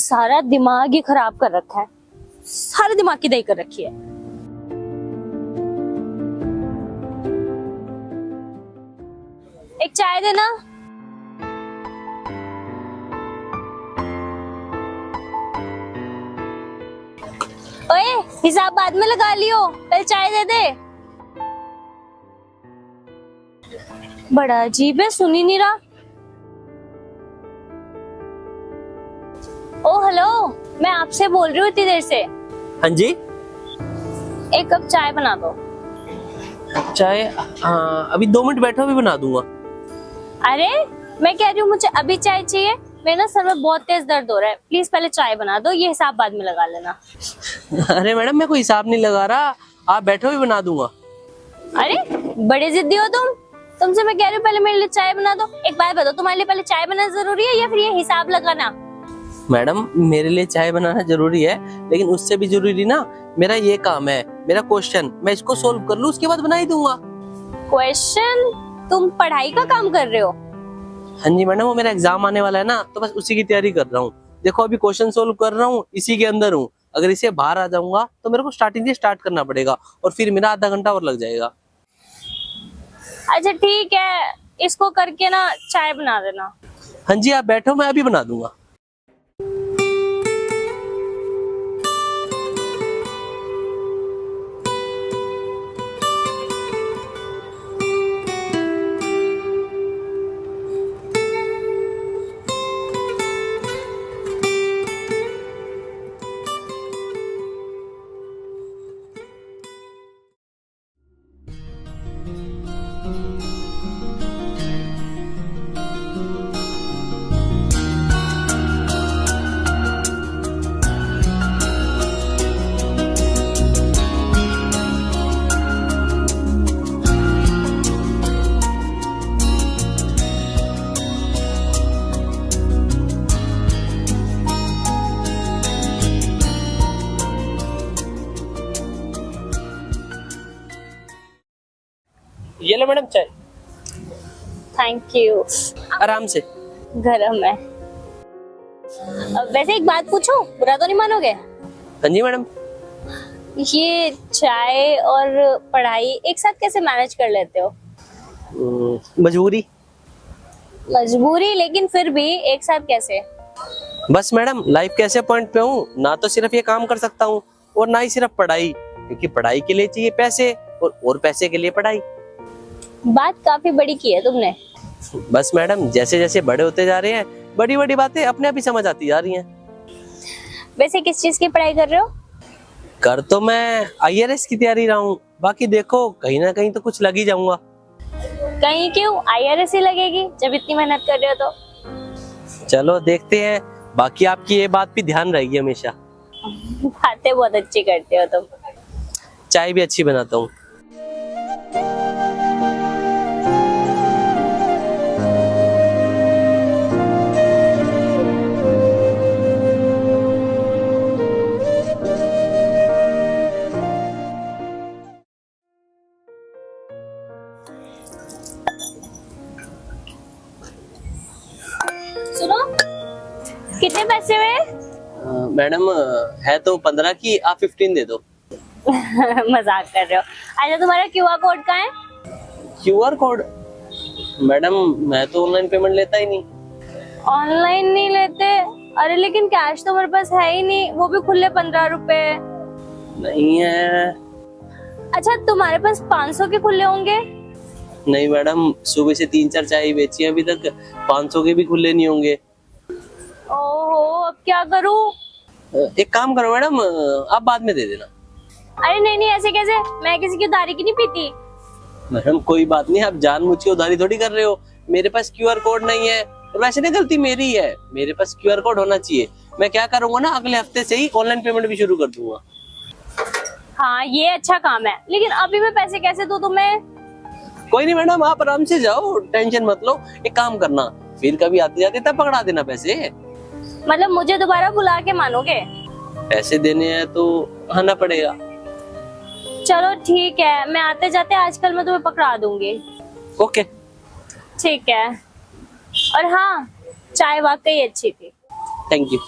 सारा दिमाग ही खराब कर रखा है, सारे दिमाग की दही कर रखी है। एक चाय देना। ओए, हिसाब बाद में लगा लियो, पहले चाय दे दे। बड़ा अजीब है, सुन ही नहीं रहा। ओ हेलो, मैं आपसे बोल रही हूँ इतनी देर से। हाँ जी। एक कप चाय बना दो। चाय? अभी 2 मिनट बैठो, अभी बना दूंगा। अरे मैं कह रही हूँ मुझे अभी चाय चाहिए, मेरे ना सर में बहुत तेज दर्द हो रहा है, प्लीज पहले चाय बना दो, ये हिसाब बाद में लगा लेना। अरे मैडम, मैं कोई हिसाब नहीं लगा रहा, आप बैठो, भी बना दूंगा। अरे बड़े जिद्दी हो तुमसे मैं कह रही हूँ पहले मेरे लिए चाय बना दो। एक बात बताओ, तुम्हारे लिए पहले चाय बनाना जरूरी है या फिर ये हिसाब लगाना? मैडम, मेरे लिए चाय बनाना जरूरी है, लेकिन उससे भी जरूरी ना मेरा ये काम है, मेरा क्वेश्चन, मैं इसको सोल्व कर लूँ उसके बाद बना ही दूंगा। क्वेश्चन? तुम पढ़ाई का काम कर रहे हो? हाँ जी मैडम, वो मेरा एग्जाम आने वाला है ना, तो बस उसी की तैयारी कर रहा हूँ। देखो अभी क्वेश्चन सोल्व कर रहा हूँ, इसी के अंदर हूँ। अगर इसे बाहर आ जाऊंगा तो मेरे को स्टार्टिंग से स्टार्ट करना पड़ेगा और फिर मेरा आधा घंटा और लग जाएगा। अच्छा ठीक है, इसको करके ना चाय बना देना। हाँ जी, आप बैठो, मैं अभी बना दूंगा। ये लो मैडम चाय। Thank you. आराम से। गरम है। वैसे एक बात पूछूं, बुरा तो नहीं मानोगे? हाँ जी मैडम। ये चाय और पढ़ाई एक साथ कैसे मैनेज कर लेते हो? मजबूरी। मजबूरी, लेकिन फिर भी एक साथ कैसे? बस मैडम, लाइफ के ऐसे पॉइंट पे हूँ, ना तो सिर्फ ये काम कर सकता हूँ और ना ही सिर्फ पढ़ाई, क्योंकि पढ़ाई के लिए चाहिए पैसे और पैसे के लिए पढ़ाई। बात काफी बड़ी की है तुमने। बस मैडम, जैसे जैसे बड़े होते जा रहे हैं, बड़ी बड़ी बातें अपने आप ही समझ आती जा रही हैं। वैसे किस चीज की पढ़ाई कर रहे हो? कर तो मैं IRS की तैयारी रहा हूँ, बाकी देखो कहीं ना कहीं तो कुछ लग ही जाऊंगा। कहीं क्यों, IRS ही लगेगी जब इतनी मेहनत कर रहे हो तो। चलो देखते हैं, बाकी आपकी ये बात भी ध्यान रहेगी हमेशा। बातें बहुत अच्छी करते हो तुम। चाय भी अच्छी बनाता हूँ। सुनो, कितने पैसे हुए? मैडम, है तो 15 की, आप 15 दे दो। मजाक कर रहे हो। अच्छा तुम्हारा QR कोड कहाँ है? QR code? मैडम, मैं तो ऑनलाइन पेमेंट लेता ही नहीं। ऑनलाइन नहीं लेते? अरे लेकिन कैश तो मेरे पास है ही नहीं, वो भी खुले 15 रुपए। नहीं है। अच्छा तुम्हारे पास 500 के खुले होंगे? नहीं मैडम, सुबह से 3-4 चाय बेची है अभी तक, 500 के भी खुले नहीं होंगे। ओहो, अब क्या करूं? एक काम करो मैडम, आप बाद में दे देना। अरे नहीं नहीं, ऐसे कैसे, मैं किसी की उधारी की नहीं पीती। मैडम कोई बात नहीं, आप जानबूझ के उधारी थोड़ी कर रहे हो। मेरे पास QR कोड नहीं है, और वैसे ना गलती मेरी है, मेरे पास QR कोड होना चाहिए। मैं क्या करूंगा ना, अगले हफ्ते से ही ऑनलाइन पेमेंट भी शुरू कर दूंगा। हाँ ये अच्छा काम है, लेकिन अभी मैं पैसे कैसे दूं तुम्हें? कोई नहीं मैडम, आप आराम से जाओ, टेंशन मत लो। एक काम करना, फिर कभी आते जाते तब पकड़ा देना पैसे। मतलब मुझे दोबारा बुला के मानोगे? पैसे देने हैं तो आना पड़ेगा। चलो ठीक है, मैं आते जाते आजकल मैं तुम्हें पकड़ा दूंगी। ओके ठीक है। और हाँ, चाय वाकई अच्छी थी। Thank you.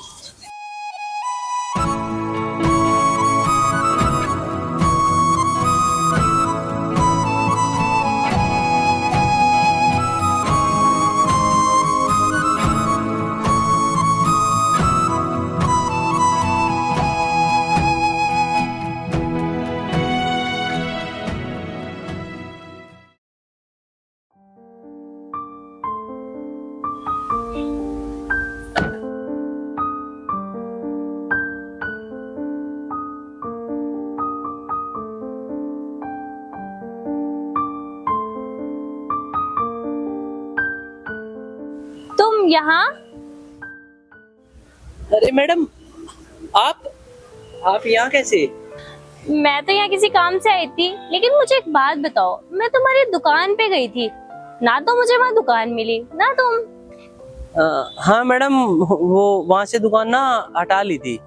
यहाँ? अरे मैडम, आप यहाँ कैसे? मैं तो यहाँ किसी काम से आई थी, लेकिन मुझे एक बात बताओ, मैं तुम्हारी दुकान पे गई थी ना, तो मुझे वहाँ दुकान मिली ना तुम। हाँ मैडम, वो वहाँ से दुकान ना हटा ली थी।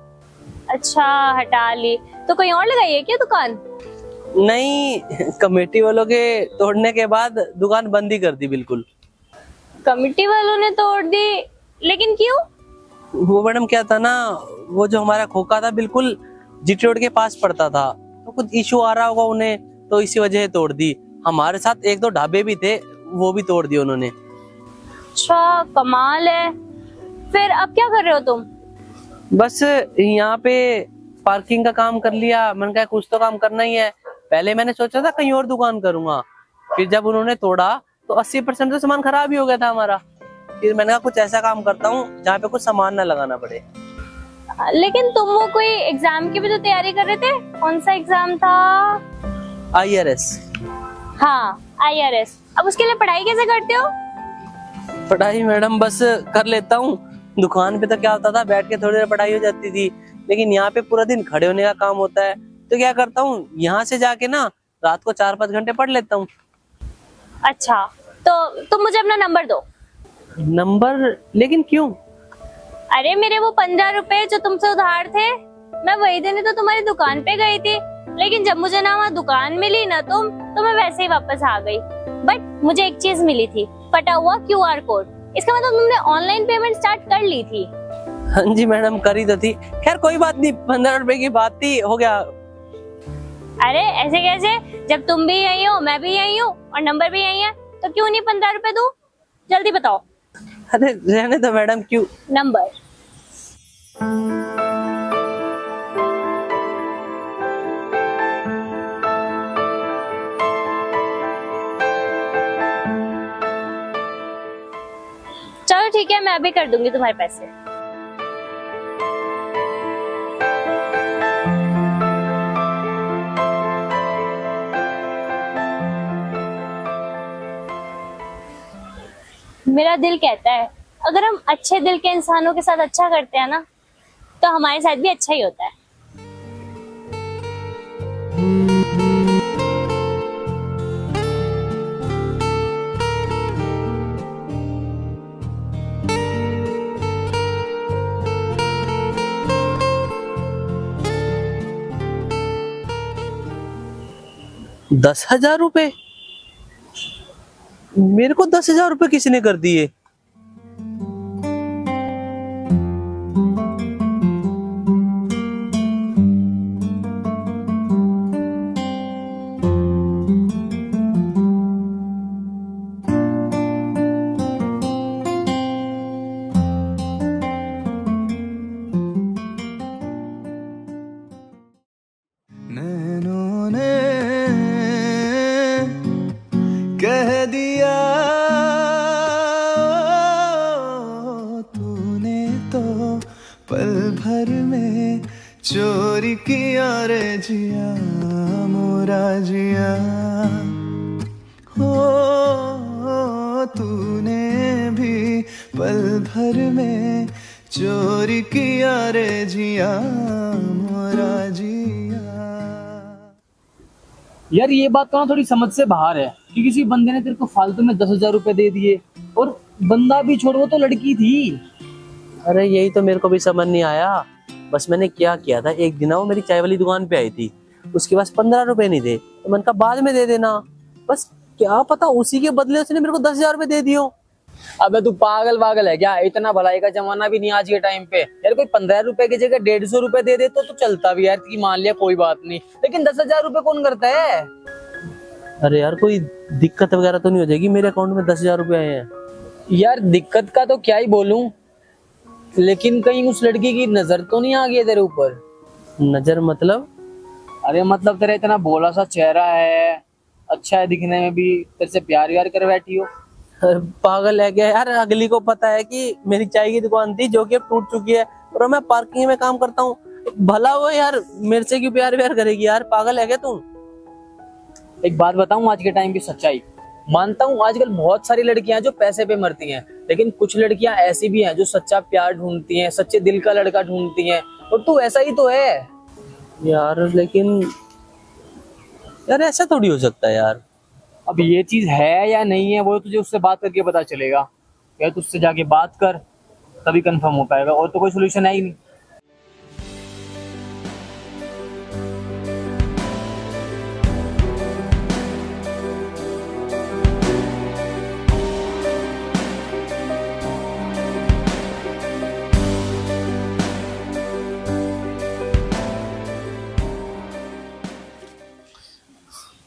अच्छा, हटा ली तो कहीं और लगाई है क्या दुकान? नहीं, कमेटी वालों के तोड़ने के बाद दुकान बंद ही कर दी बिल्कुल। कमेटी वालों ने तोड़ दी? लेकिन क्यों? वो मैडम क्या था ना, वो जो हमारा खोखा था बिल्कुल जीटी रोड के पास पड़ता था, तो कुछ इशू आ रहा होगा उन्हें, तो इसी वजह से तोड़ दी। हमारे साथ एक दो ढाबे भी थे, वो भी तोड़ दिए उन्होंने। अच्छा, कमाल है। फिर अब क्या कर रहे हो तुम? बस यहाँ पे पार्किंग का काम कर लिया। मैंने कहा कुछ तो काम करना ही है। पहले मैंने सोचा था कहीं और दुकान करूंगा, फिर जब उन्होंने तोड़ा तो 80% तो सामान खराब ही हो गया था हमारा। फिर मैंने कहा कुछ ऐसा काम करता हूँ जहाँ पे कुछ सामान ना लगाना पड़े। लेकिन तुम वो कोई एग्जाम की भी तो तैयारी कर रहे थे, कौन सा एग्जाम था? IRS। हाँ, IRS। अब उसके लिए पढ़ाई कैसे करते हो? पढ़ाई मैडम बस कर लेता हूँ। दुकान पे तो क्या होता था, बैठ के थोड़ी देर पढ़ाई हो जाती थी, लेकिन यहाँ पे पूरा दिन खड़े होने का काम होता है, तो क्या करता हूँ यहाँ से जाके ना रात को 4-5 घंटे पढ़ लेता हूँ। अच्छा, तो तुम मुझे अपना नंबर दो। नंबर? लेकिन क्यों? अरे मेरे वो 15 रुपए जो तुमसे उधार थे, मैं वही देने तो तुम्हारी दुकान पे गई थी, लेकिन जब मुझे ना वहाँ दुकान मिली ना तो मैं वैसे ही वापस आ गई। बट मुझे एक चीज मिली थी, फटा हुआ QR कोड। इसका मतलब तुमने ऑनलाइन पेमेंट स्टार्ट कर ली थी? हाँ जी मैडम, करी तो थी। खैर कोई बात नहीं, 15 रुपए की बात थी, हो गया। अरे ऐसे कैसे, जब तुम भी यही हो मैं भी यही हूँ और नंबर भी यही है, तो क्यों नहीं 15 रुपए दूं? जल्दी बताओ। अरे रहने दो मैडम, क्यों? नंबर। चलो ठीक है, मैं अभी कर दूंगी तुम्हारे पैसे। मेरा दिल कहता है अगर हम अच्छे दिल के इंसानों के साथ अच्छा करते हैं ना, तो हमारे साथ भी अच्छा ही होता है। ₹10,000? मेरे को 10,000 रुपए किसने कर दिए? नैनों ने कह दिया तूने तो पल भर में चोरी किया रे जिया मोरा जिया हो तूने भी पल भर में चोरी किया रे जिया मोरा जिया। यार ये बात तो ना थोड़ी समझ से बाहर है कि किसी बंदे ने तेरे को फालतू में 10,000 रुपए दे दिए, और बंदा भी छोड़, वो तो लड़की थी। अरे यही तो मेरे को भी समझ नहीं आया। बस मैंने क्या किया था, एक दिन वो मेरी चाय वाली दुकान पे आई थी, उसके पास 15 रुपए नहीं थे, तो मैंने कहा बाद में दे देना। बस क्या पता उसी के बदले उसने मेरे को 10,000 रुपए दे दियो। अबे तू पागल है क्या? इतना भलाई का जमाना भी नहीं आज के टाइम पे। यार कोई 15 रुपए की जगह 150 रुपए दे दे तो चलता भी यार, कि मान लिया कोई बात नहीं, लेकिन 10,000 रुपए कौन करता है? अरे यार कोई दिक्कत वगैरह तो नहीं हो जाएगी? मेरे अकाउंट में 10,000 रुपए आए हैं। यार दिक्कत का तो क्या ही बोलूं, लेकिन कहीं उस लड़की की नजर तो नहीं आ गई तेरे ऊपर? नजर मतलब? अरे मतलब तेरा इतना भोला सा चेहरा है, अच्छा है दिखने में भी, तेरे से प्यार व्यार कर बैठी हो। पागल है क्या यार? अगली को पता है कि मेरी चाय की दुकान थी जो कि अब टूट चुकी है, और मैं पार्किंग में काम करता हूँ, भला वो यार मेरे से क्यों प्यार व्यार करेगी? यार पागल है क्या तुम? एक बात बताऊं, आज के टाइम की सच्चाई मानता हूँ, आजकल बहुत सारी लड़कियां जो पैसे पे मरती हैं, लेकिन कुछ लड़कियां ऐसी भी हैं जो सच्चा प्यार ढूंढती हैं, सच्चे दिल का लड़का ढूंढती हैं, और तू ऐसा ही तो है। यार लेकिन यार ऐसा थोड़ी हो सकता है यार। अब ये चीज है या नहीं है वो तुझे उससे बात करके पता चलेगा। यार तुझसे जाके बात कर, तभी कंफर्म हो पाएगा, और तो कोई सोल्यूशन है ही नहीं।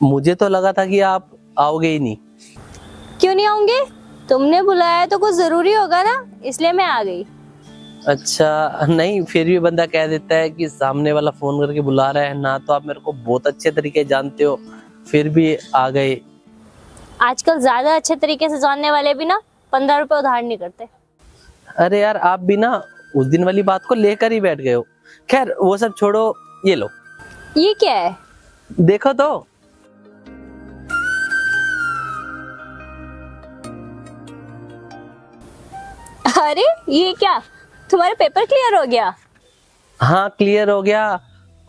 मुझे तो लगा था कि आप आओगे ही नहीं। क्यों नहीं आऊंगी? तुमने बुलाया तो कुछ जरूरी होगा ना, इसलिए मैं आ गई। अच्छा नहीं, फिर भी बंदा कह देता है कि सामने वाला फोन करके बुला रहा है ना, तो आप मेरे को बहुत अच्छे तरीके जानते हो, फिर भी आ गए। आजकल ज्यादा अच्छे तरीके से जानने वाले भी ना 15 रुपए उधार नहीं करते। अरे यार आप भी ना उस दिन वाली बात को लेकर ही बैठ गए हो। खैर वो सब छोड़ो, ये लो। ये क्या है? देखो तो। अरे ये क्या, तुम्हारा पेपर क्लियर हो गया? हाँ क्लियर हो गया,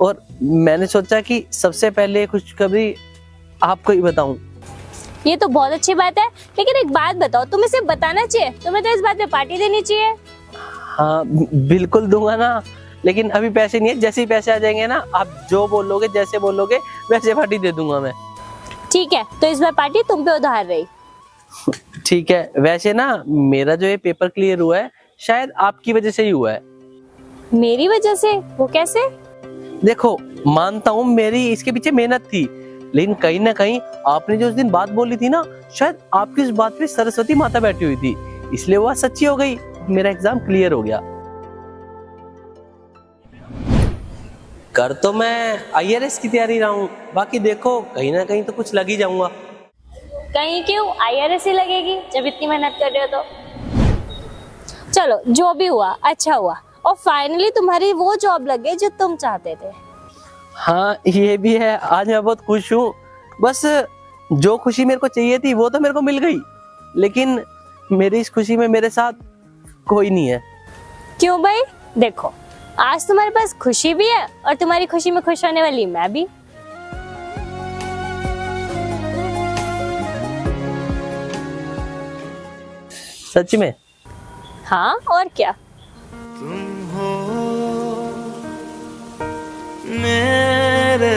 और मैंने सोचा कि सबसे पहले खुशखबरी आपको ही बताऊं। ये तो बहुत अच्छी बात है, लेकिन एक बात बताओ, तुम्हें सिर्फ बताना चाहिए, तुम्हें तो इस बात पे पार्टी देनी चाहिए। हाँ बिल्कुल दूंगा ना, लेकिन अभी पैसे नहीं है। जैसे ही पैसे आ जाएंगे ना, आप जो बोलोगे जैसे बोलोगे वैसे पार्टी दे दूंगा मैं। ठीक है, तो इस बार पार्टी तुम पे उधार रही। ठीक है। वैसे ना मेरा जो ये पेपर क्लियर हुआ है शायद आपकी वजह से ही हुआ है। मेरी वजह से? वो कैसे? देखो मानता हूँ मेरी इसके पीछे मेहनत थी, लेकिन कहीं ना कहीं आपने जो उस दिन बात बोली थी ना, शायद आपकी उस बात पे सरस्वती माता बैठी हुई थी, इसलिए वो सच्ची हो गई, मेरा एग्जाम क्लियर हो गया। कर तो मैं IRS की तैयारी रहा हूँ, बाकी देखो कहीं ना कहीं तो कुछ लग ही जाऊंगा। कहीं क्यों, IRS ही लगेगी जब इतनी मेहनत कर रहे हो तो। चलो जो भी हुआ अच्छा हुआ, और फाइनली तुम्हारी वो जॉब लग गई जो तुम चाहते थे। हाँ ये भी है, आज मैं बहुत खुश हूँ। बस जो खुशी मेरे को चाहिए थी वो तो मेरे को मिल गई, लेकिन मेरी इस खुशी में मेरे साथ कोई नहीं है। क्यों भाई? देखो आज तुम्हारे पास खुशी भी है, और तुम्हारी खुशी में खुश होने वाली मैं भी। सच में? हाँ और क्या। तुम हो मेरे